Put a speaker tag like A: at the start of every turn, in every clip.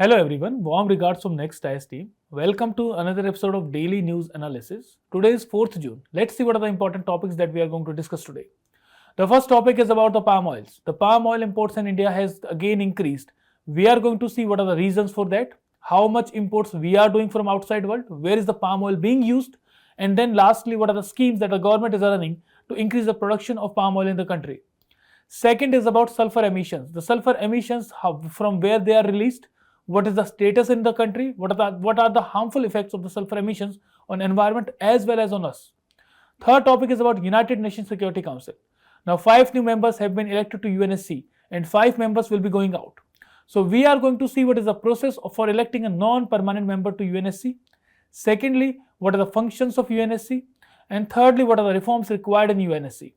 A: Hello everyone, warm regards from Next IAS team. Welcome to another episode of Daily News Analysis. Today is 4th June. Let's see what are the important topics that we are going to discuss today. The first topic is about the palm oils. The palm oil imports in India has again increased. We are going to see what are the reasons for that, how much imports we are doing from outside world, where is the palm oil being used, and then lastly, what are the schemes that the government is running to increase the production of palm oil in the country. Second is about sulfur emissions. The sulfur emissions, from where they are released, what is the status in the country, what are the harmful effects of the sulfur emissions on environment as well as on us. Third topic is about United Nations Security Council. Now 5 new members have been elected to UNSC and 5 members will be going out. So we are going to see what is the process for electing a non-permanent member to UNSC. Secondly, what are the functions of UNSC, and thirdly, what are the reforms required in UNSC.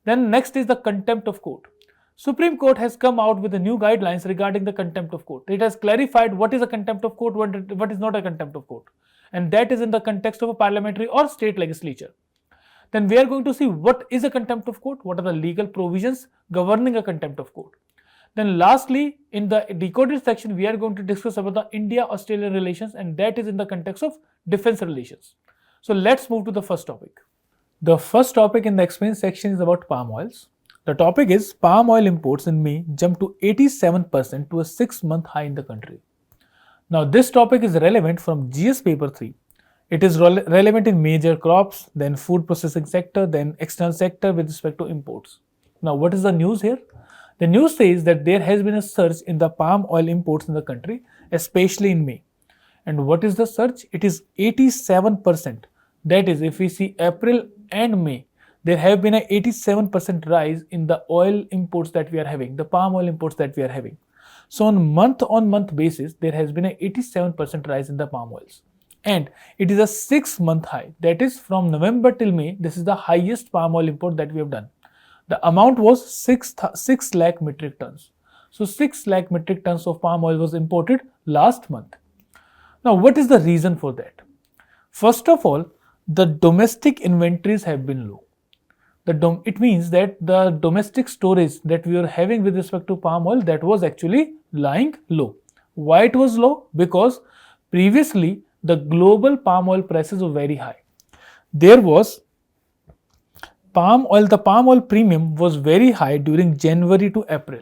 A: Then next is the Contempt of Court. Supreme Court has come out with the new guidelines regarding the Contempt of Court. It has clarified what is a Contempt of Court, what is not a Contempt of Court, and that is in the context of a parliamentary or state legislature. Then we are going to see what is a Contempt of Court, what are the legal provisions governing a Contempt of Court. Then lastly, in the decoded section, we are going to discuss about the India-Australian relations, and that is in the context of defense relations. So let's move to the first topic. The first topic in the explain section is about palm oils. The topic is palm oil imports in May jumped to 87% to a 6-month high in the country. Now this topic is relevant from GS paper 3. It is relevant in major crops, then food processing sector, then external sector with respect to imports. Now what is the news here? The news says that there has been a surge in the palm oil imports in the country, especially in May. And what is the surge? It is 87%. That is, if we see April and May, there have been an 87% rise in the oil imports that we are having, the palm oil imports that we are having. So on month basis, there has been an 87% rise in the palm oils. And it is a 6-month high. That is from November till May, this is the highest palm oil import that we have done. The amount was 6 lakh metric tons. So 6 lakh metric tons of palm oil was imported last month. Now what is the reason for that? First of all, the domestic inventories have been low. It means that the domestic storage that we are having with respect to palm oil, that was actually lying low. Why it was low? Because previously the global palm oil prices were very high. There was the palm oil premium was very high during January to April,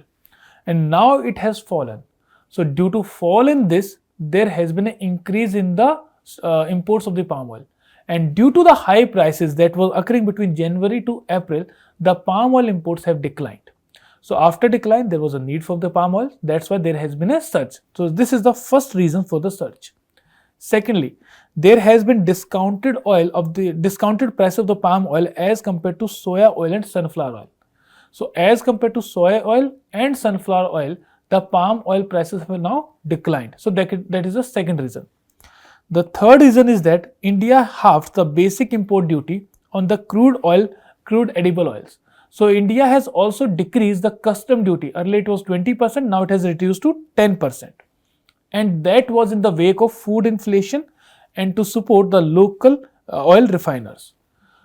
A: and now it has fallen. So due to fall in this, there has been an increase in the imports of the palm oil. And due to the high prices that was occurring between January to April, the palm oil imports have declined. So after decline, there was a need for the palm oil. That's why there has been a surge. So this is the first reason for the surge. Secondly, there has been discounted price of the palm oil as compared to soya oil and sunflower oil. So as compared to soya oil and sunflower oil, the palm oil prices have now declined. So that is the second reason. The third reason is that India halved the basic import duty on the crude edible oils. So India has also decreased the custom duty. Earlier it was 20%, now it has reduced to 10%. And that was in the wake of food inflation and to support the local oil refiners.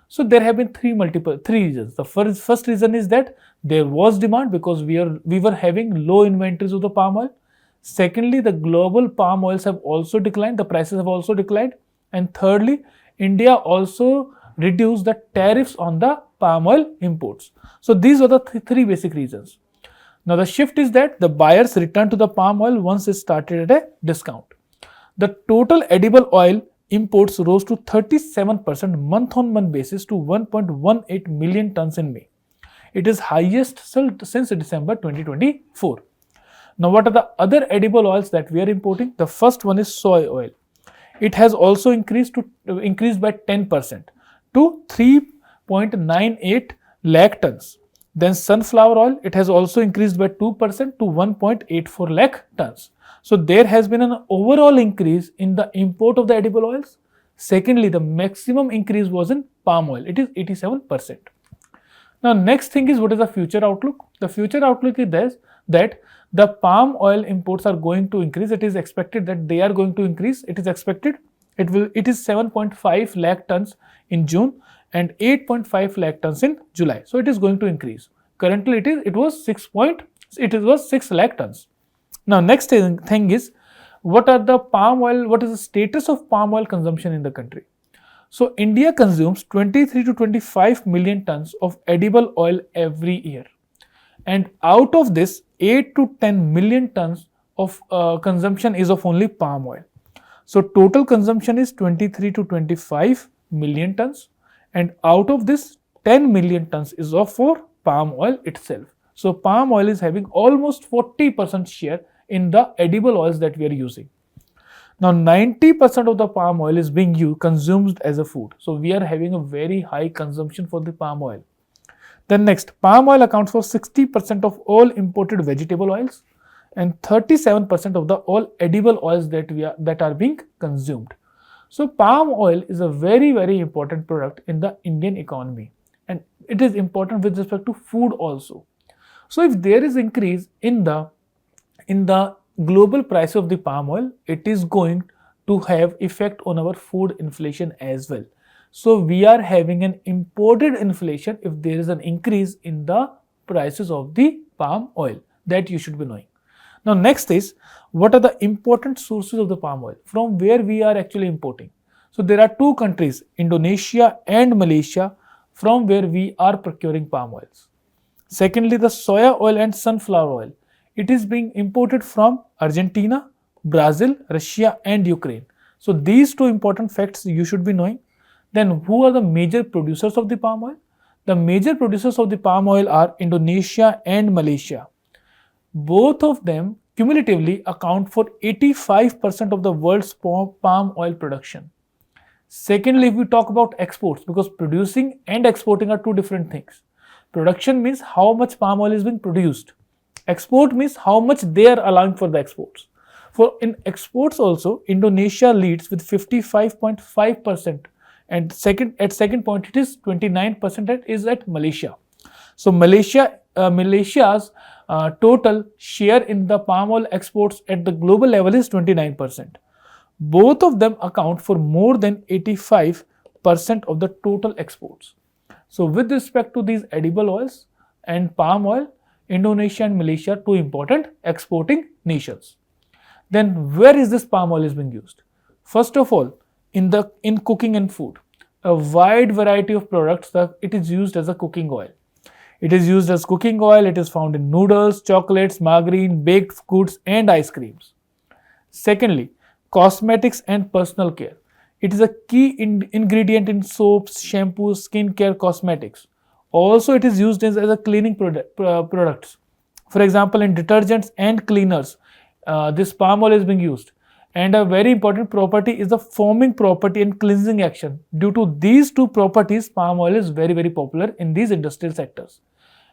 A: So there have been three reasons. The first reason is that there was demand because we were having low inventories of the palm oil. Secondly, the global palm oils have also declined, the prices have also declined. And thirdly, India also reduced the tariffs on the palm oil imports. So these are the three basic reasons. Now the shift is that the buyers return to the palm oil once it started at a discount. The total edible oil imports rose to 37% month-on-month basis to 1.18 million tons in May. It is highest since December 2024. Now what are the other edible oils that we are importing? The first one is soy oil. It has also increased by 10% to 3.98 lakh tons. Then sunflower oil, it has also increased by 2% to 1.84 lakh tons. So there has been an overall increase in the import of the edible oils. Secondly, the maximum increase was in palm oil. It is 87%. Now next thing is, what is the future outlook? The future outlook is that the palm oil imports are going to increase. It is expected that they are going to increase. It is expected it is 7.5 lakh tons in June and 8.5 lakh tons in July. So it is going to increase. Currently it was 6 lakh tons. Now next thing is, what is the status of palm oil consumption in the country? So India consumes 23 to 25 million tons of edible oil every year, and out of this 8 to 10 million tons of consumption is of only palm oil. So total consumption is 23 to 25 million tons, and out of this 10 million tons is for palm oil itself. So palm oil is having almost 40% share in the edible oils that we are using. Now 90% of the palm oil is being consumed as a food. So we are having a very high consumption for the palm oil. Then next, palm oil accounts for 60% of all imported vegetable oils and 37% of the all edible oils that are being consumed. So palm oil is a very, very important product in the Indian economy, and it is important with respect to food also. So if there is increase in the global price of the palm oil, it is going to have effect on our food inflation as well. So we are having an imported inflation if there is an increase in the prices of the palm oil. That you should be knowing. Now next is, what are the important sources of the palm oil? From where we are actually importing? So there are two countries, Indonesia and Malaysia, from where we are procuring palm oils. Secondly, the soya oil and sunflower oil. It is being imported from Argentina, Brazil, Russia and Ukraine. So these two important facts you should be knowing. Then who are the major producers of the palm oil? The major producers of the palm oil are Indonesia and Malaysia. Both of them cumulatively account for 85% of the world's palm oil production. Secondly, if we talk about exports, because producing and exporting are two different things. Production means how much palm oil is being produced. Export means how much they are allowing for the exports. For in exports also, Indonesia leads with 55.5%, and second point it is 29% is at Malaysia. So Malaysia's total share in the palm oil exports at the global level is 29%. Both of them account for more than 85% of the total exports. So with respect to these edible oils and palm oil, Indonesia and Malaysia, two important exporting nations. Then where is this palm oil is being used? First of all, in cooking and food. A wide variety of products that it is used as a cooking oil. It is used as cooking oil. It is found in noodles, chocolates, margarine, baked goods and ice creams. Secondly, cosmetics and personal care. It is a key ingredient in soaps, shampoos, skincare, cosmetics. Also, it is used as a cleaning products. For example, in detergents and cleaners, this palm oil is being used. And a very important property is the foaming property and cleansing action. Due to these two properties, palm oil is very, very popular in these industrial sectors.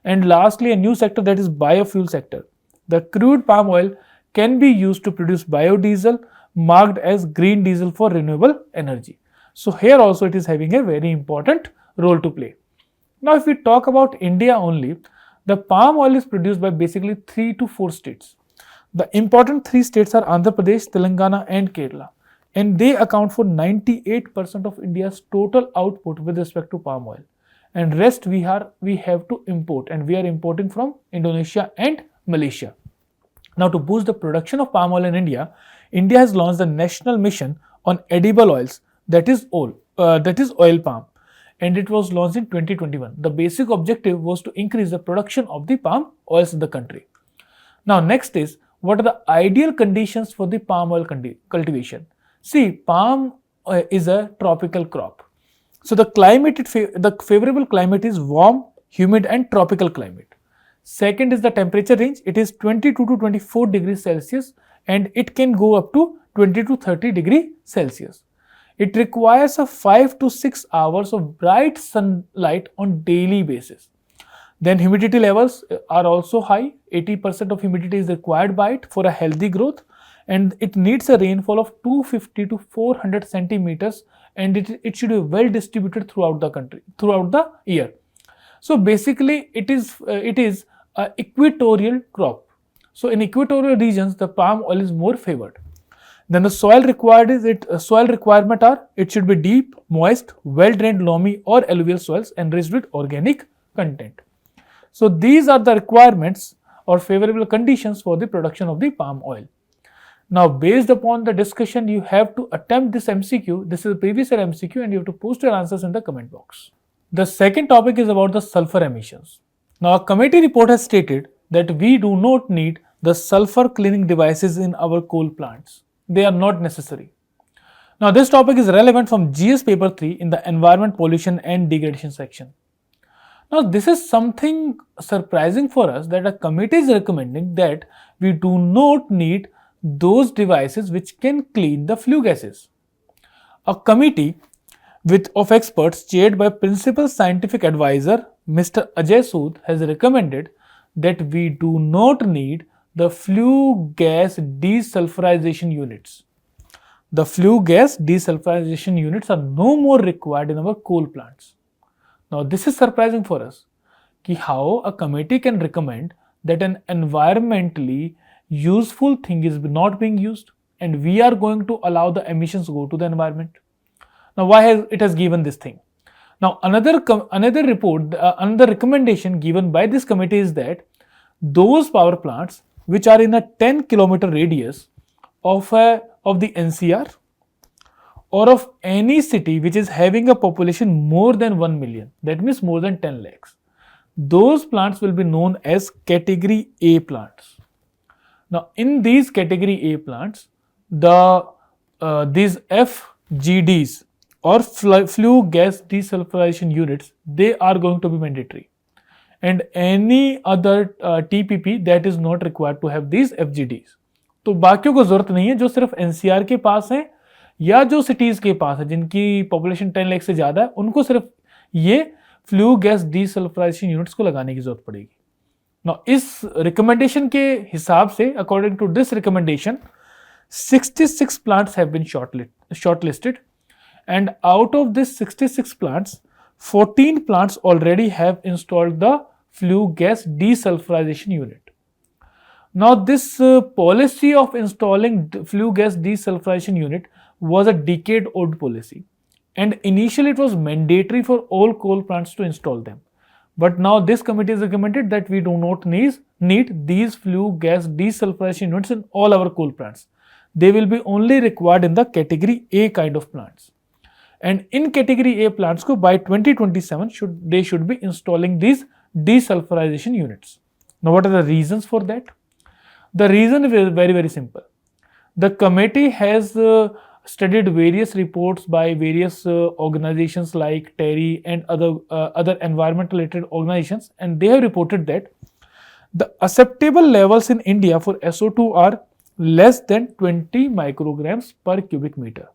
A: And lastly, a new sector, that is biofuel sector. The crude palm oil can be used to produce biodiesel, marked as green diesel for renewable energy. So here also it is having a very important role to play. Now if we talk about India only, the palm oil is produced by basically 3 to 4 states. The important 3 states are Andhra Pradesh, Telangana and Kerala, and they account for 98% of India's total output with respect to palm oil. And rest we have to import, and we are importing from Indonesia and Malaysia. Now to boost the production of palm oil in India, India has launched the national mission on edible oils, that is oil palm, and it was launched in 2021. The basic objective was to increase the production of the palm oils in the country. Now next is, what are the ideal conditions for the palm oil cultivation? See, palm is a tropical crop. So the favorable climate is warm, humid and tropical climate. Second is the temperature range. It is 22 to 24 degrees Celsius and it can go up to 20 to 30 degrees Celsius. It requires a 5 to 6 hours of bright sunlight on daily basis. Then humidity levels are also high. 80% of humidity is required by it for a healthy growth, and it needs a rainfall of 250 to 400 centimeters, and it should be well distributed throughout the country, throughout the year. So basically it is an equatorial crop. So in equatorial regions, the palm oil is more favored. Then the soil requirement are, it should be deep, moist, well-drained loamy or alluvial soils enriched with organic content. So these are the requirements or favorable conditions for the production of the palm oil. Now, based upon the discussion, you have to attempt this MCQ. This is a previous year MCQ, and you have to post your answers in the comment box. The second topic is about the sulfur emissions. Now, a committee report has stated that we do not need the sulfur cleaning devices in our coal plants. They are not necessary. Now, this topic is relevant from GS paper 3 in the environment, pollution and degradation section. Now, this is something surprising for us that a committee is recommending that we do not need those devices which can clean the flue gases. A committee of experts chaired by Principal Scientific Advisor Mr. Ajay Sood has recommended that we do not need the flue gas desulfurization units. The flue gas desulfurization units are no more required in our coal plants. Now, this is surprising for us, how a committee can recommend that an environmentally useful thing is not being used and we are going to allow the emissions go to the environment. Now, why has it given this thing? Now, another report, another recommendation given by this committee is that those power plants which are in a 10-kilometer radius of the NCR or of any city which is having a population more than 1 million, that means more than 10 lakhs, those plants will be known as category A plants. Now, in these category A plants, these FGDs or flue gas desulfurization units, they are going to be mandatory. And any other TPP that is not required to have these FGDs. तो बाकियों को जरूरत नहीं है, जो सिर्फ NCR के पास है या जो सिटीज के पास है जिनकी पॉपुलेशन 10 लाख से ज्यादा है, उनको सिर्फ ये फ्लू गैस डीसल्फराइजेशन यूनिट्स को लगाने की जरूरत पड़ेगी. Now, इस रिकमेंडेशन के हिसाब से, according to this recommendation, 66 plants have been shortlisted, and out of this 66 plants, 14 plants already have installed the flue gas desulfurization unit. Now, this policy of installing flue gas desulfurization unit was a decade-old policy, and initially it was mandatory for all coal plants to install them. But now this committee has recommended that we do not need these flue gas desulfurization units in all our coal plants. They will be only required in the category A kind of plants. And in category A plants, by 2027, they should be installing these desulfurization units. Now, what are the reasons for that? The reason is very, very simple. The committee has studied various reports by various organizations like TERI and other environmental related organizations, and they have reported that the acceptable levels in India for SO2 are less than 20 micrograms per cubic meter.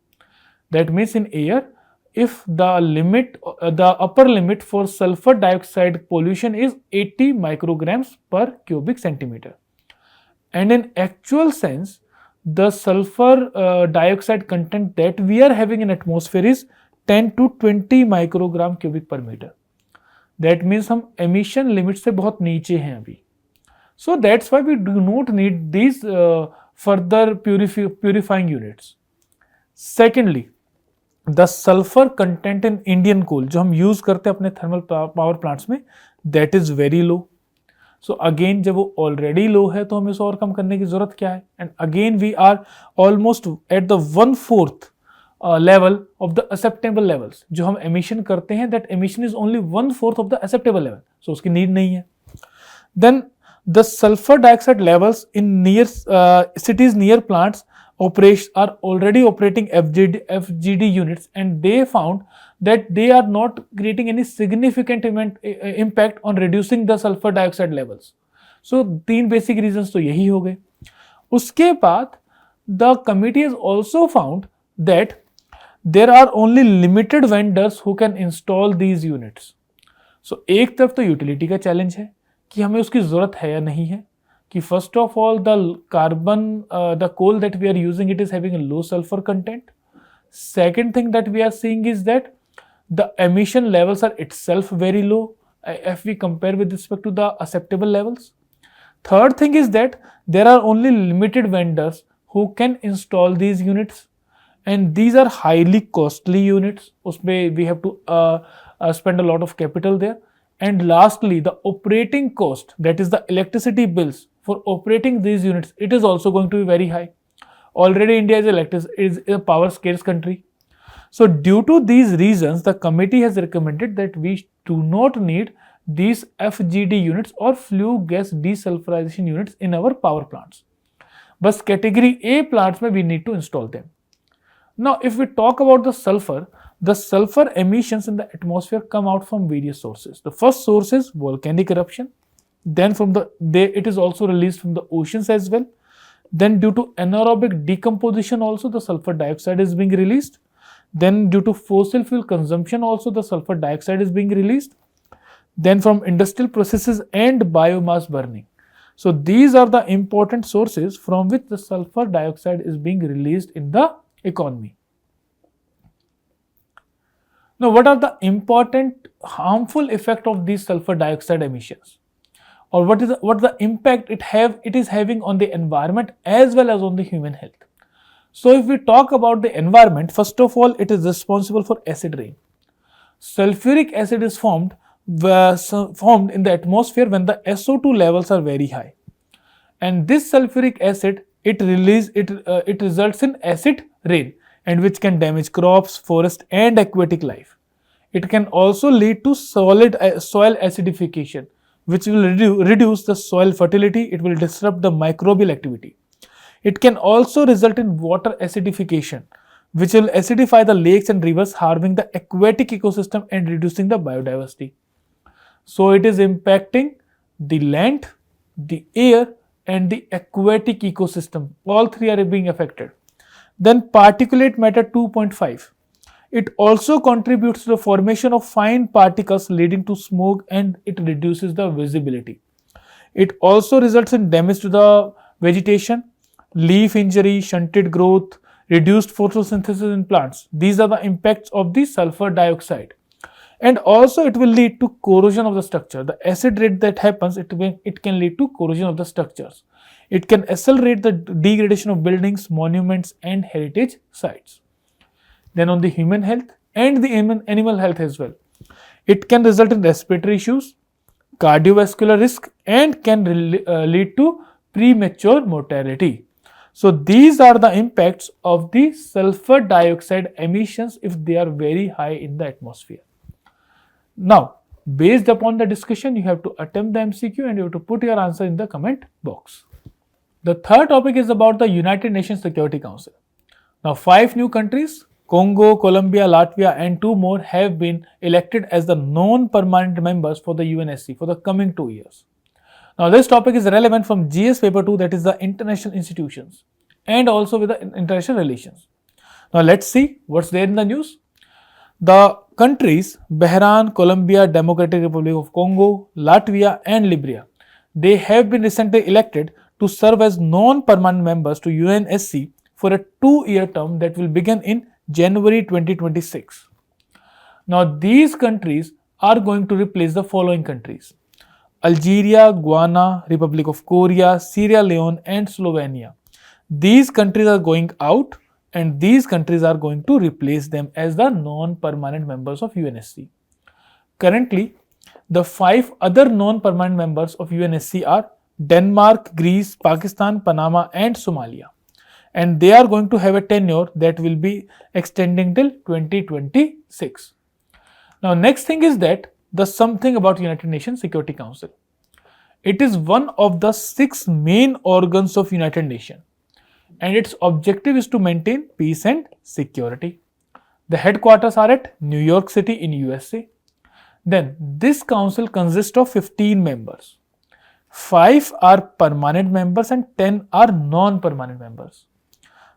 A: That means in air, if the upper limit for sulfur dioxide pollution is 80 micrograms per cubic centimeter, and in actual sense, the sulfur dioxide content that we are having in atmosphere is 10 to 20 microgram cubic per meter. That means हम emission limit से बहुत नीचे हैं अभी. So that's why we do not need these further purifying units. Secondly, the sulfur content in Indian coal जो हम use करते हैं अपने thermal power plants में, that is very low. So again, जब वो already low है तो हमें इसे और कम करने की जरूरत क्या है? And again we are almost at the 1/4 level of the acceptable levels. जो हम emission करते हैं, that emission is only 1/4 of the acceptable level. So उसकी need नहीं है. Then the sulfur dioxide levels in cities near plants are already operating FGD units, and they found that they are not creating any significant impact on reducing the sulfur dioxide levels. So 3 basic reasons तो यही हो गए. उसके बाद the committee has also found that there are only limited vendors who can install these units. So एक तरफ तो utility का चैलेंज है कि हमें उसकी जरूरत है या नहीं है, कि first of all the coal that we are using, it is having a low sulfur content. Second thing that we are seeing is that the emission levels are itself very low if we compare with respect to the acceptable levels. Third thing is that there are only limited vendors who can install these units, and these are highly costly units. Usme we have to spend a lot of capital there. And lastly, the operating cost, that is the electricity bills for operating these units, it is also going to be very high. Already India is a power scarce country. So due to these reasons, the committee has recommended that we do not need these FGD units or flue gas desulfurization units in our power plants. But category A plants we need to install them. Now if we talk about the sulfur emissions in the atmosphere come out from various sources. The first source is volcanic eruption. Then it is also released from the oceans as well. Then due to anaerobic decomposition also the sulfur dioxide is being released. Then due to fossil fuel consumption also the sulfur dioxide is being released. Then from industrial processes and biomass burning. So these are the important sources from which the sulfur dioxide is being released in the economy. Now what are the important harmful effect of these sulfur dioxide emissions? Or what is the impact it is having on the environment as well as on the human health? So if we talk about the environment, first of all, it is responsible for acid rain. Sulfuric acid is formed in the atmosphere when the SO2 levels are very high. And this sulfuric acid, it results in acid rain, and which can damage crops, forest and aquatic life. It can also lead to soil acidification, which will reduce the soil fertility. It will disrupt the microbial activity. It can also result in water acidification, which will acidify the lakes and rivers, harming the aquatic ecosystem and reducing the biodiversity. So it is impacting the land, the air and the aquatic ecosystem. All three are being affected. Then particulate matter 2.5. It also contributes to the formation of fine particles leading to smoke, and it reduces the visibility. It also results in damage to the vegetation, leaf injury, stunted growth, reduced photosynthesis in plants. These are the impacts of the sulfur dioxide. And also it will lead to corrosion of the structure. The acid rain that happens, it can lead to corrosion of the structures. It can accelerate the degradation of buildings, monuments and heritage sites. Then on the human health and the animal health as well. It can result in respiratory issues, cardiovascular risk and can lead to premature mortality. So these are the impacts of the sulfur dioxide emissions if they are very high in the atmosphere. Now, based upon the discussion, you have to attempt the MCQ and you have to put your answer in the comment box. The third topic is about the United Nations Security Council. Now, 5 new countries, Congo, Colombia, Latvia and 2 more have been elected as the non-permanent members for the UNSC for the coming 2 years. Now, this topic is relevant from GS paper 2, that is the international institutions, and also with the international relations. Now, let's see what's there in the news. The countries Bahrain, Colombia, Democratic Republic of Congo, Latvia and Libya, they have been recently elected to serve as non-permanent members to UNSC for a 2-year term that will begin in January 2026. Now, these countries are going to replace the following countries: Algeria, Guyana, Republic of Korea, Sierra Leone and Slovenia. These countries are going out and these countries are going to replace them as the non-permanent members of UNSC. Currently, the 5 other non-permanent members of UNSC are Denmark, Greece, Pakistan, Panama and Somalia. And they are going to have a tenure that will be extending till 2026. Now, next thing is that the something about United Nations Security Council. It is one of the 6 main organs of United Nations, and its objective is to maintain peace and security. The headquarters are at New York City in USA. Then this council consists of 15 members. 5 are permanent members and 10 are non-permanent members.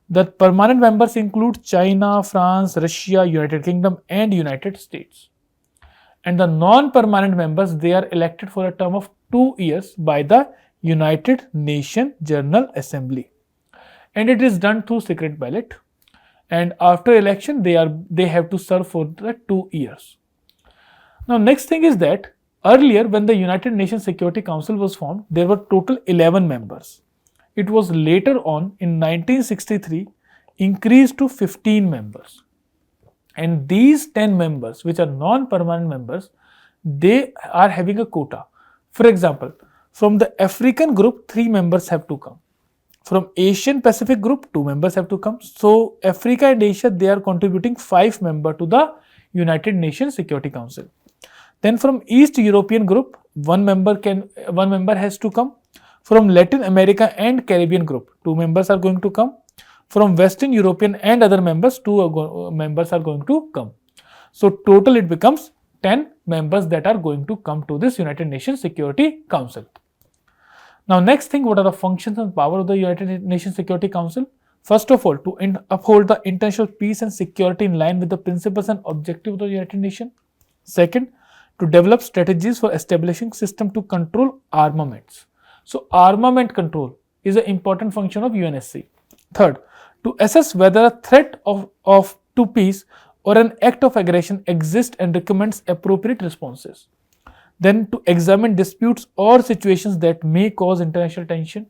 A: The permanent members include China, France, Russia, United Kingdom and United States. And the non-permanent members, they are elected for a term of 2 years by the United Nations General Assembly. And it is done through secret ballot. And after election, they have to serve for the 2 years. Now, next thing is that earlier when the United Nations Security Council was formed, there were total 11 members. It was later on in 1963 increased to 15 members. And these 10 members, which are non-permanent members, they are having a quota. For example, from the African group, 3 members have to come. From Asian Pacific group, 2 members have to come. So Africa and Asia, they are contributing 5 members to the United Nations Security Council. Then from East European group, one member has to come. From Latin America and Caribbean group, 2 members are going to come. From Western European and other members, 2 members are going to come. So total it becomes 10 members that are going to come to this United Nations Security Council. Now next thing, what are the functions and power of the United Nations Security Council? First of all, to uphold the international peace and security in line with the principles and objectives of the United Nations. Second, to develop strategies for establishing system to control armaments. So armament control is an important function of UNSC. Third, to assess whether a threat to peace or an act of aggression exists and recommends appropriate responses. Then to examine disputes or situations that may cause international tension.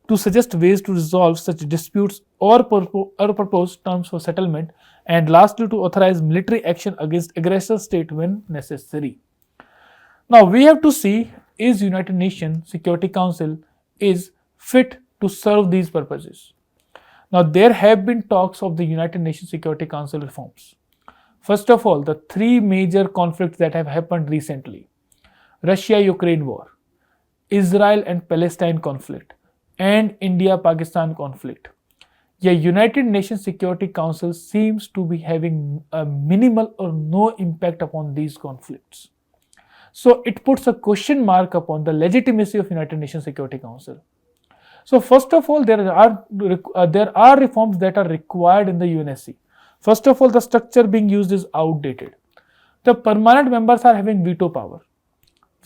A: To suggest ways to resolve such disputes or propose terms for settlement. And lastly, to authorize military action against aggressor state when necessary. Now we have to see, is United Nations Security Council is fit to serve these purposes. Now there have been talks of the United Nations Security Council reforms. First of all, the 3 major conflicts that have happened recently: Russia-Ukraine war, Israel and Palestine conflict, and India-Pakistan conflict. The United Nations Security Council seems to be having a minimal or no impact upon these conflicts. So it puts a question mark upon the legitimacy of United Nations Security Council. So first of all, there are reforms that are required in the UNSC. First of all, the structure being used is outdated. The permanent members are having veto power.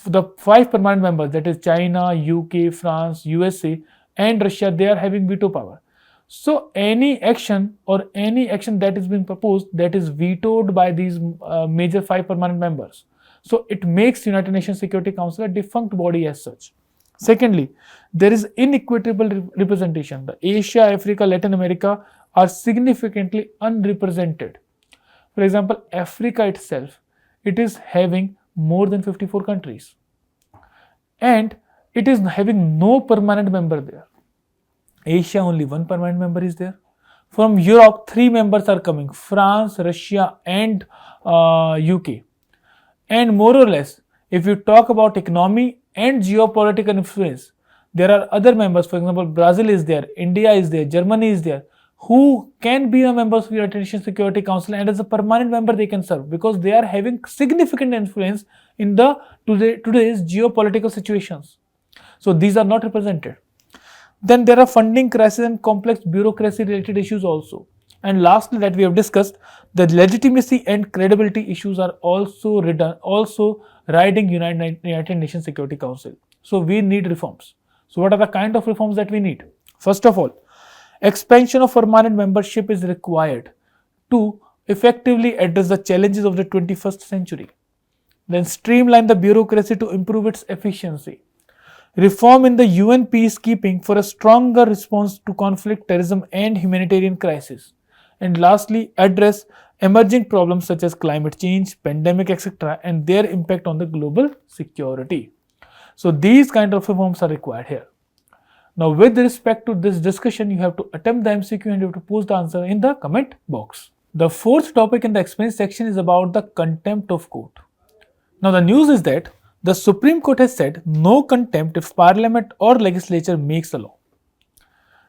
A: The 5 permanent members, that is China, UK, France, USA and Russia, they are having veto power. So any action that is being proposed, that is vetoed by these major 5 permanent members. So it makes United Nations Security Council a defunct body as such. Secondly, there is inequitable representation. The Asia, Africa, Latin America are significantly unrepresented. For example, Africa itself, it is having more than 54 countries and it is having no permanent member there. Asia, only 1 permanent member is there. From Europe, 3 members are coming: France, Russia and UK. And more or less, if you talk about economy and geopolitical influence, there are other members. For example, Brazil is there, India is there, Germany is there, who can be a member of the United Nations Security Council, and as a permanent member they can serve because they are having significant influence in the today's geopolitical situations. So these are not represented. Then there are funding crisis and complex bureaucracy related issues also. And lastly, that we have discussed, the legitimacy and credibility issues are also riding United Nations Security Council. So we need reforms. So what are the kind of reforms that we need? First of all, expansion of permanent membership is required to effectively address the challenges of the 21st century. Then streamline the bureaucracy to improve its efficiency. Reform in the UN peacekeeping for a stronger response to conflict, terrorism and humanitarian crisis. And lastly, address emerging problems such as climate change, pandemic, etc. and their impact on the global security. So these kind of reforms are required here. Now with respect to this discussion, you have to attempt the MCQ and you have to post the answer in the comment box. The 4th topic in the explain section is about the contempt of court. Now the news is that the Supreme Court has said no contempt if Parliament or legislature makes a law.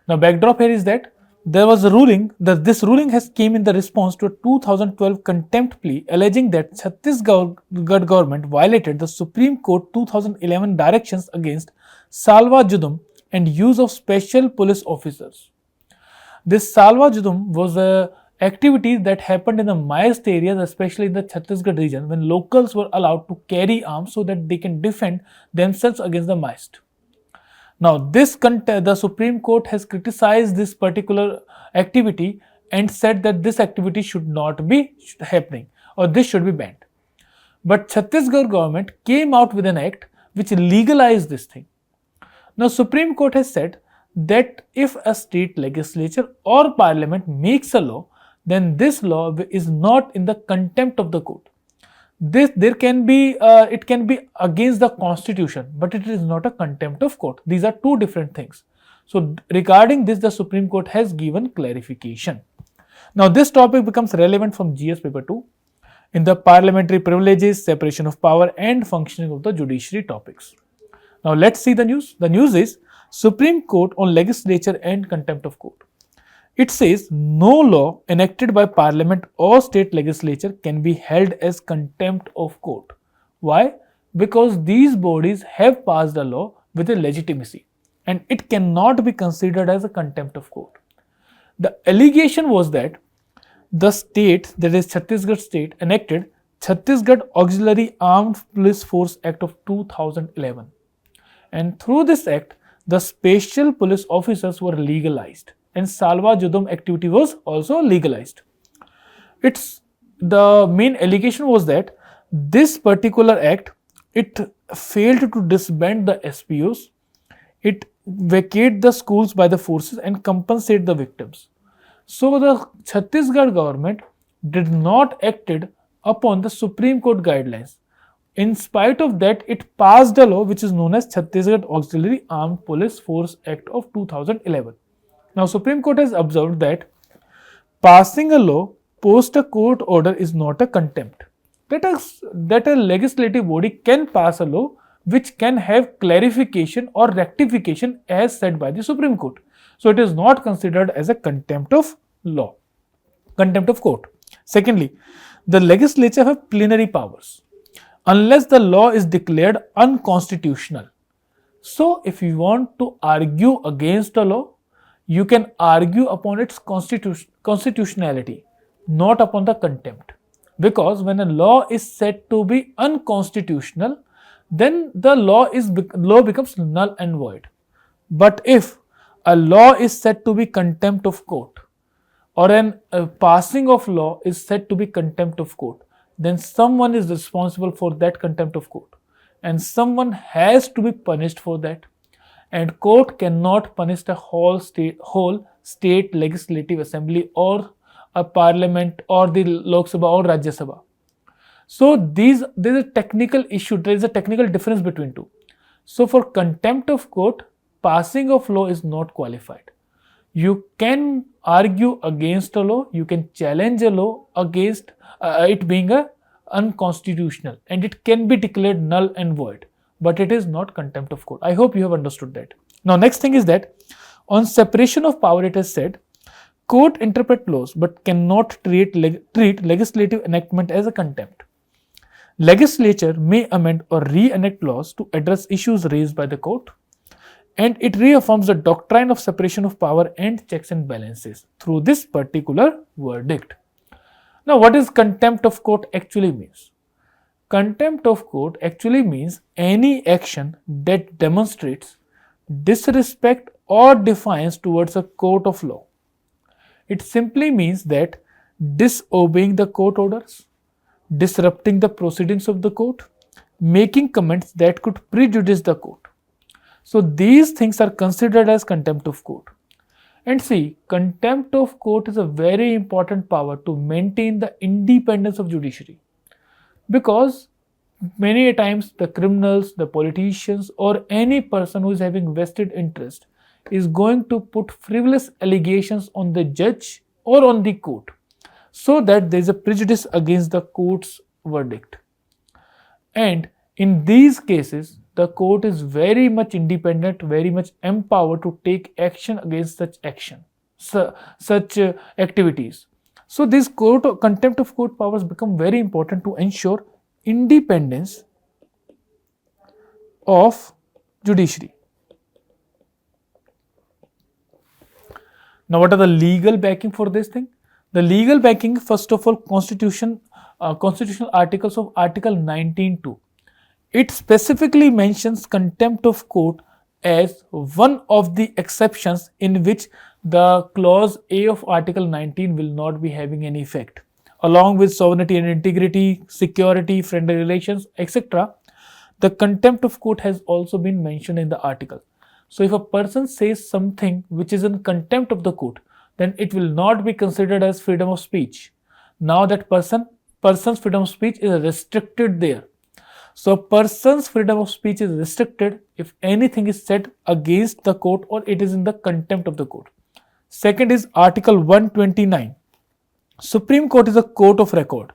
A: Now backdrop here is that there was a ruling, this ruling has came in the response to a 2012 contempt plea alleging that Chhattisgarh government violated the Supreme Court 2011 directions against salva judum and use of special police officers. This salva judum was a activity that happened in the Maist areas, especially in the Chhattisgarh region, when locals were allowed to carry arms so that they can defend themselves against the Maist. Now, the Supreme Court has criticized this particular activity and said that this activity should not be happening or this should be banned. But Chhattisgarh government came out with an act which legalized this thing. Now, Supreme Court has said that if a state legislature or parliament makes a law, then this law is not in the contempt of the court. It can be against the constitution, but it is not a contempt of court. These are 2 different things. So regarding this, the Supreme Court has given clarification. Now this topic becomes relevant from GS paper 2 in the parliamentary privileges, separation of power and functioning of the judiciary topics. Now let's see the news. The news is Supreme Court on legislature and contempt of court. It says no law enacted by parliament or state legislature can be held as contempt of court. Why? Because these bodies have passed a law with a legitimacy and it cannot be considered as a contempt of court. The allegation was that the state, that is Chhattisgarh state, enacted Chhattisgarh Auxiliary Armed Police Force Act of 2011, and through this act the special police officers were legalized and salva judum activity was also legalized. The main allegation was that this particular act, it failed to disband the SPOs, it vacate the schools by the forces and compensate the victims. So the Chhattisgarh government did not acted upon the Supreme Court guidelines. In spite of that, it passed a law which is known as Chhattisgarh Auxiliary Armed Police Force Act of 2011. Now Supreme Court has observed that passing a law post a court order is not a contempt. That a legislative body can pass a law which can have clarification or rectification as said by the Supreme Court. So it is not considered as a contempt of law, contempt of court. Secondly, the legislature have plenary powers unless the law is declared unconstitutional. So if you want to argue against a law, you can argue upon its constitutionality, not upon the contempt. Because when a law is said to be unconstitutional, then the law becomes null and void. But if a law is said to be contempt of court, or a passing of law is said to be contempt of court, then someone is responsible for that contempt of court and someone has to be punished for that. And court cannot punish the whole state legislative assembly or a parliament or the Lok Sabha or Rajya Sabha. So there is a technical issue, there is a technical difference between two. So for contempt of court, passing of law is not qualified. You can argue against a law, you can challenge a law against it being unconstitutional and it can be declared null and void, but it is not contempt of court. I hope you have understood that. Now next thing is that on separation of power it has said court interpret laws but cannot treat legislative enactment as a contempt. Legislature may amend or re-enact laws to address issues raised by the court, and it reaffirms the doctrine of separation of power and checks and balances through this particular verdict. Now what is contempt of court actually means? Contempt of court actually means any action that demonstrates disrespect or defiance towards a court of law. It simply means that disobeying the court orders, disrupting the proceedings of the court, making comments that could prejudice the court. So these things are considered as contempt of court. And see, contempt of court is a very important power to maintain the independence of judiciary. Because many times the criminals, the politicians or any person who is having vested interest is going to put frivolous allegations on the judge or on the court so that there is a prejudice against the court's verdict. And in these cases, the court is very much independent, very much empowered to take action against such activities. So these contempt of court powers become very important to ensure independence of judiciary. Now what are the legal backing for this thing? The legal backing, first of all, constitutional articles of Article 19(2). It specifically mentions contempt of court as one of the exceptions in which the clause A of Article 19 will not be having any effect. Along with sovereignty and integrity, security, friendly relations, etc., the contempt of court has also been mentioned in the article. So if a person says something which is in contempt of the court, then it will not be considered as freedom of speech. Now that person's freedom of speech is restricted there. So a person's freedom of speech is restricted if anything is said against the court or it is in the contempt of the court. Second is Article 129. Supreme Court is a court of record.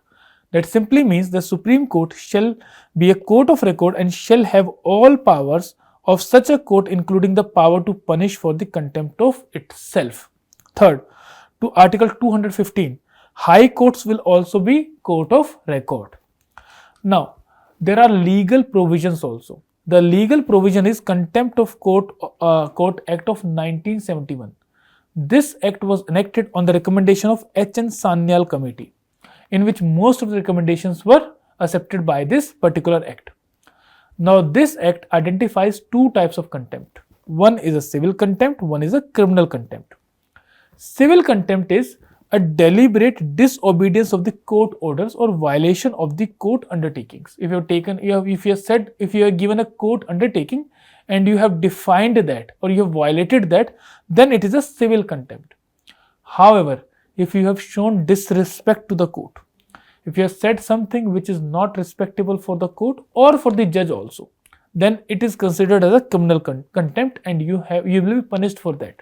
A: That simply means the Supreme Court shall be a court of record and shall have all powers of such a court, including the power to punish for the contempt of itself. Third, to Article 215, high courts will also be court of record. Now, there are legal provisions also. The legal provision is Contempt of Court Act of 1971. This act was enacted on the recommendation of H.N. Sanyal Committee, in which most of the recommendations were accepted by this particular act. Now, this act identifies two types of contempt. One is a civil contempt, one is a criminal contempt. Civil contempt is a deliberate disobedience of the court orders or violation of the court undertakings. If you have given a court undertaking and you have defined that or you have violated that, then it is a civil contempt. However, if you have shown disrespect to the court, if you have said something which is not respectable for the court or for the judge also, then it is considered as a criminal contempt and you will be punished for that.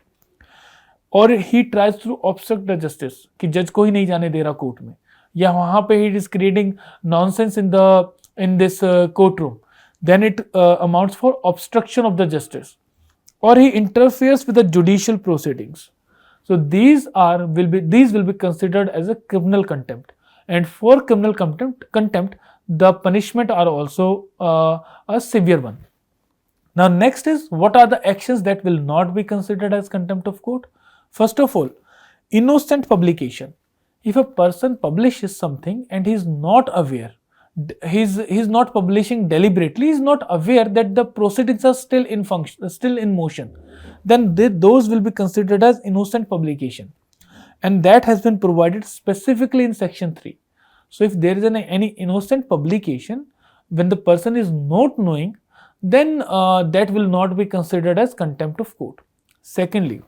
A: Or he tries to obstruct the justice कि जज को ही नहीं जाने दे रहा court में, या वहाँ पे he is creating nonsense in this courtroom, then it amounts for obstruction of the justice. Or he interferes with the judicial proceedings. So these will be considered as a criminal contempt. And for criminal contempt, the punishment are also a severe one. Now next is, what are the actions that will not be considered as contempt of court? First of all, innocent publication. If a person publishes something and he is not aware, he is not publishing deliberately, he is not aware that the proceedings are still in motion, then those will be considered as innocent publication. And that has been provided specifically in section 3. So if there is any innocent publication when the person is not knowing, then that will not be considered as contempt of court. Secondly,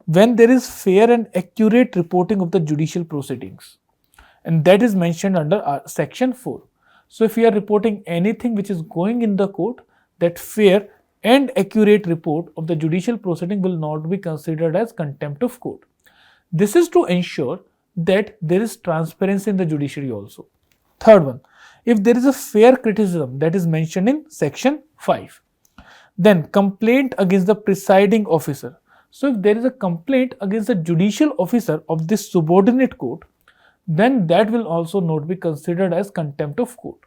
A: when there is fair and accurate reporting of the judicial proceedings, and that is mentioned under section 4. So if you are reporting anything which is going in the court, that fair and accurate report of the judicial proceeding will not be considered as contempt of court. This is to ensure that there is transparency in the judiciary also. Third one, if there is a fair criticism, that is mentioned in section 5. Then complaint against the presiding officer. So if there is a complaint against the judicial officer of this subordinate court, then that will also not be considered as contempt of court.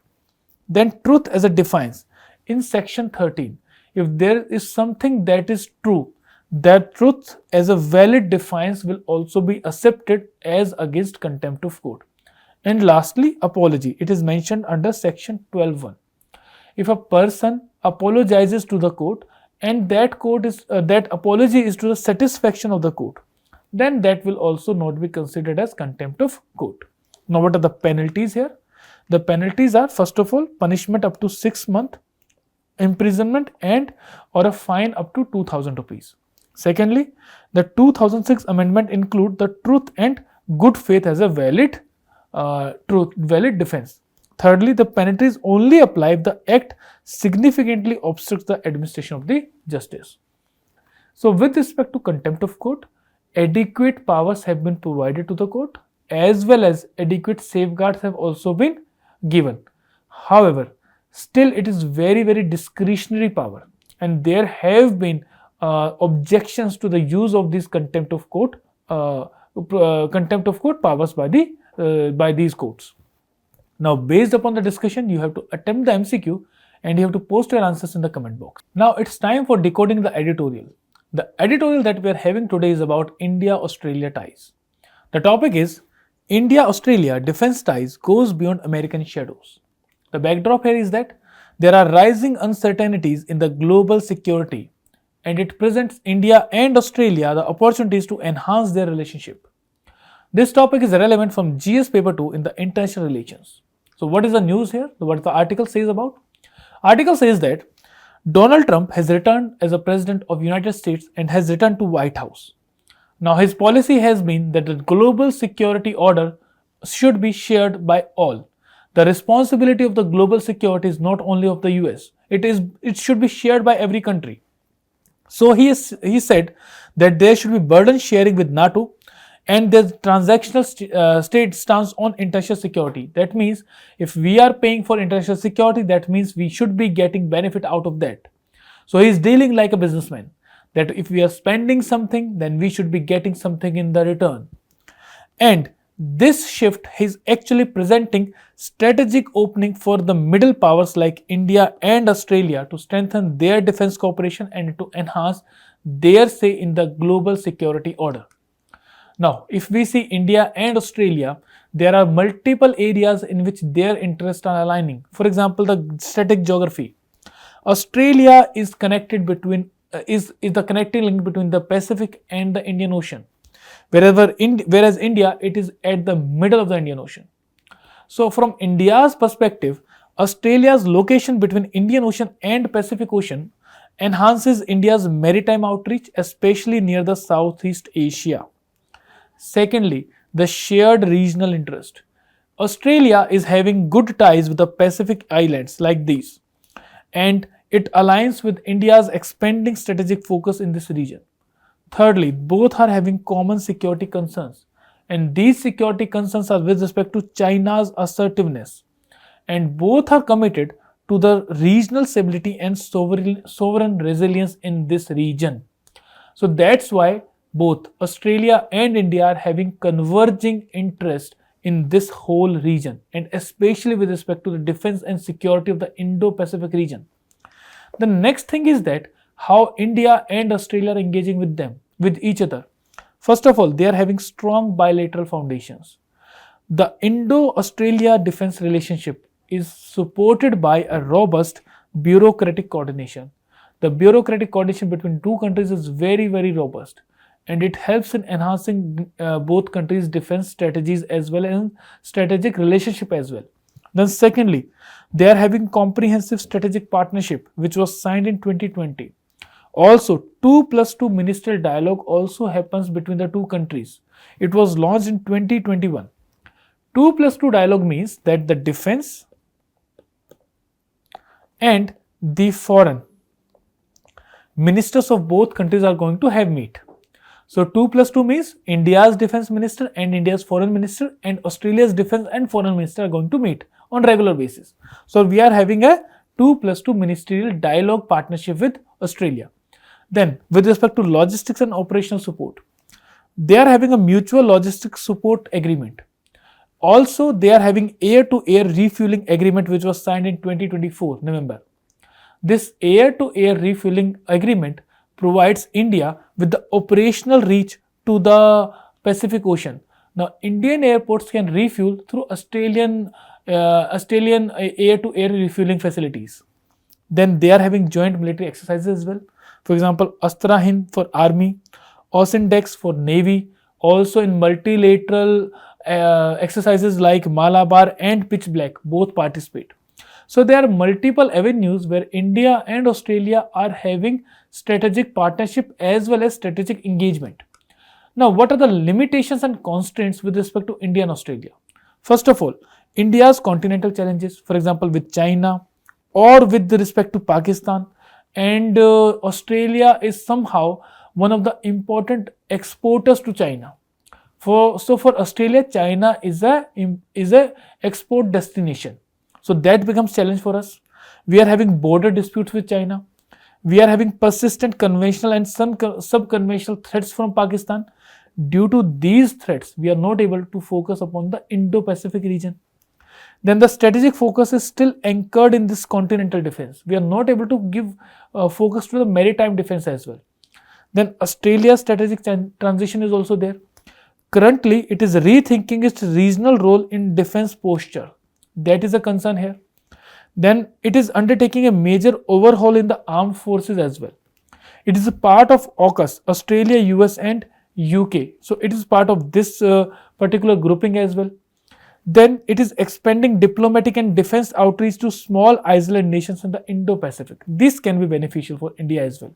A: Then truth as a defiance. In section 13, if there is something that is true, that truth as a valid defiance will also be accepted as against contempt of court. And lastly, apology. It is mentioned under section 12.1. If a person apologizes to the court and that apology is to the satisfaction of the court, then that will also not be considered as contempt of court. Now what are the penalties here? The penalties are, first of all, punishment up to 6 months imprisonment and or a fine up to 2,000 rupees. Secondly, the 2006 amendment include the truth and good faith as a valid defense. Thirdly, the penalties only apply if the act significantly obstructs the administration of the justice. So with respect to contempt of court, adequate powers have been provided to the court as well as adequate safeguards have also been given. However, still it is very, very discretionary power, and there have been objections to the use of this contempt of court powers by these courts. Now, based upon the discussion, you have to attempt the MCQ and you have to post your answers in the comment box. Now, it's time for decoding the editorial. The editorial that we are having today is about India-Australia ties. The topic is India-Australia defense ties goes beyond American shadows. The backdrop here is that there are rising uncertainties in the global security, and it presents India and Australia the opportunities to enhance their relationship. This topic is relevant from GS paper 2 in the international relations. So what is the news here? What the article says about? Article says that Donald Trump has returned as a president of United States and has returned to White House. Now his policy has been that the global security order should be shared by all. The responsibility of the global security is not only of the US. It should be shared by every country. So he said that there should be burden sharing with NATO, and the transactional state stance on international security. That means if we are paying for international security, that means we should be getting benefit out of that. So he is dealing like a businessman, that if we are spending something, then we should be getting something in the return. And this shift is actually presenting strategic opening for the middle powers like India and Australia to strengthen their defense cooperation and to enhance their say in the global security order. Now, if we see India and Australia, there are multiple areas in which their interests are aligning. For example, the static geography. Australia is connected between is the connecting link between the Pacific and the Indian Ocean. Whereas India, it is at the middle of the Indian Ocean. So from India's perspective, Australia's location between Indian Ocean and Pacific Ocean enhances India's maritime outreach, especially near the Southeast Asia. Secondly, the shared regional interest. Australia is having good ties with the Pacific islands like these, and it aligns with India's expanding strategic focus in this region. Thirdly, both are having common security concerns, and these security concerns are with respect to China's assertiveness, and both are committed to the regional stability and sovereign resilience in this region. So that's why both Australia and India are having converging interest in this whole region, and especially with respect to the defense and security of the Indo-Pacific region. The next thing is that how India and Australia are engaging with each other. First of all, they are having strong bilateral foundations. The Indo-Australia defense relationship is supported by a robust bureaucratic coordination. The bureaucratic coordination between two countries is very, very robust, and it helps in enhancing both countries' defense strategies as well as strategic relationship as well. Then secondly, they are having comprehensive strategic partnership which was signed in 2020. Also, 2+2 ministerial dialogue also happens between the two countries. It was launched in 2021. 2+2 dialogue means that the defense and the foreign ministers of both countries are going to have meet. So 2+2 means India's defense minister and India's foreign minister and Australia's defense and foreign minister are going to meet on regular basis. So we are having a 2+2 ministerial dialogue partnership with Australia. Then with respect to logistics and operational support, they are having a mutual logistics support agreement. Also, they are having air-to-air refueling agreement which was signed in 2024 November. This air-to-air refueling agreement provides India with the operational reach to the Pacific Ocean. Now, Indian airports can refuel through Australian air-to-air refueling facilities. Then they are having joint military exercises as well. For example, Astra Hind for Army, Osindex for Navy, also in multilateral exercises like Malabar and Pitch Black, both participate. So there are multiple avenues where India and Australia are having strategic partnership as well as strategic engagement. Now, what are the limitations and constraints with respect to India and Australia? First of all, India's continental challenges, for example, with China or with respect to Pakistan, and Australia is somehow one of the important exporters to China. For Australia, China is a export destination. So that becomes challenge for us. We are having border disputes with China. We are having persistent conventional and sub-conventional threats from Pakistan. Due to these threats, we are not able to focus upon the Indo-Pacific region. Then the strategic focus is still anchored in this continental defense. We are not able to give focus to the maritime defense as well. Then Australia's strategic transition is also there. Currently, it is rethinking its regional role in defense posture. That is a concern here. Then it is undertaking a major overhaul in the armed forces as well. It is a part of AUKUS, Australia, US and UK. So it is part of this particular grouping as well. Then it is expanding diplomatic and defense outreach to small island nations in the Indo-Pacific. This can be beneficial for India as well.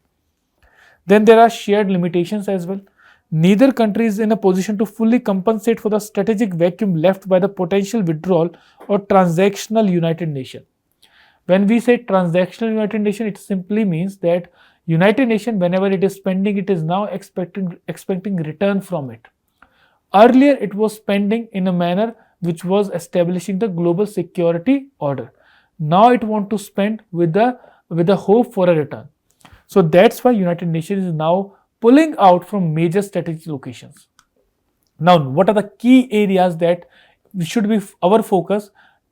A: Then there are shared limitations as well. Neither country is in a position to fully compensate for the strategic vacuum left by the potential withdrawal or transactional United Nations. When we say transactional United Nations, it simply means that United Nations, whenever it is spending, it is now expecting return from it. Earlier, it was spending in a manner which was establishing the global security order. Now it wants to spend with the hope for a return. So that's why United Nations is now pulling out from major strategic locations. Now, what are the key areas that should be our focus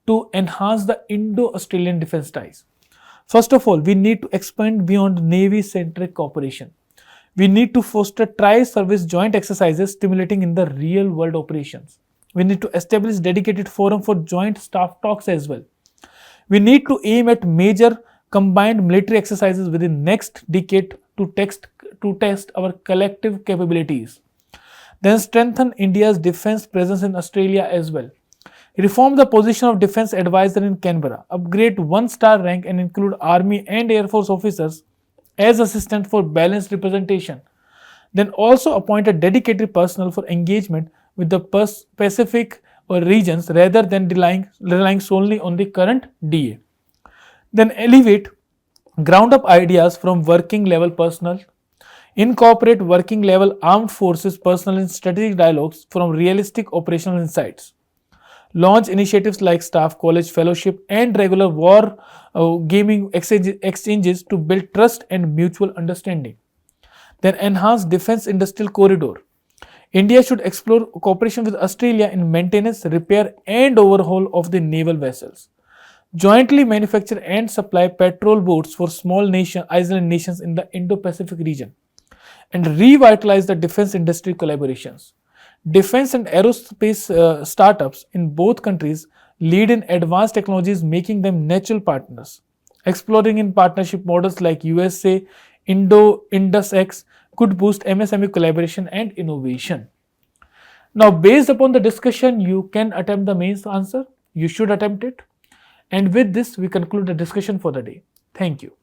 A: to enhance the Indo-Australian defense ties? First of all, we need to expand beyond Navy-centric cooperation. We need to foster tri-service joint exercises stimulating in the real-world operations. We need to establish dedicated forum for joint staff talks as well. We need to aim at major combined military exercises within next decade to test our collective capabilities. Then strengthen India's defense presence in Australia as well. Reform the position of defense advisor in Canberra. Upgrade 1-star rank and include Army and Air Force officers as assistant for balanced representation. Then also appoint a dedicated personnel for engagement with the Pacific or regions rather than relying solely on the current DA. Then elevate ground up ideas from working level personnel. Incorporate working level armed forces personnel in strategic dialogues from realistic operational insights. Launch initiatives like staff college fellowship and regular war gaming exchanges to build trust and mutual understanding. Then enhance defense industrial corridor. India should explore cooperation with Australia in maintenance, repair and overhaul of the naval vessels. Jointly manufacture and supply patrol boats for small island nations in the Indo-Pacific region. And revitalize the defense industry collaborations. Defense and aerospace startups in both countries lead in advanced technologies, making them natural partners. Exploring in partnership models like USA, IndoSX could boost MSME collaboration and innovation. Now, based upon the discussion, you can attempt the mains answer. You should attempt it. And with this, we conclude the discussion for the day. Thank you.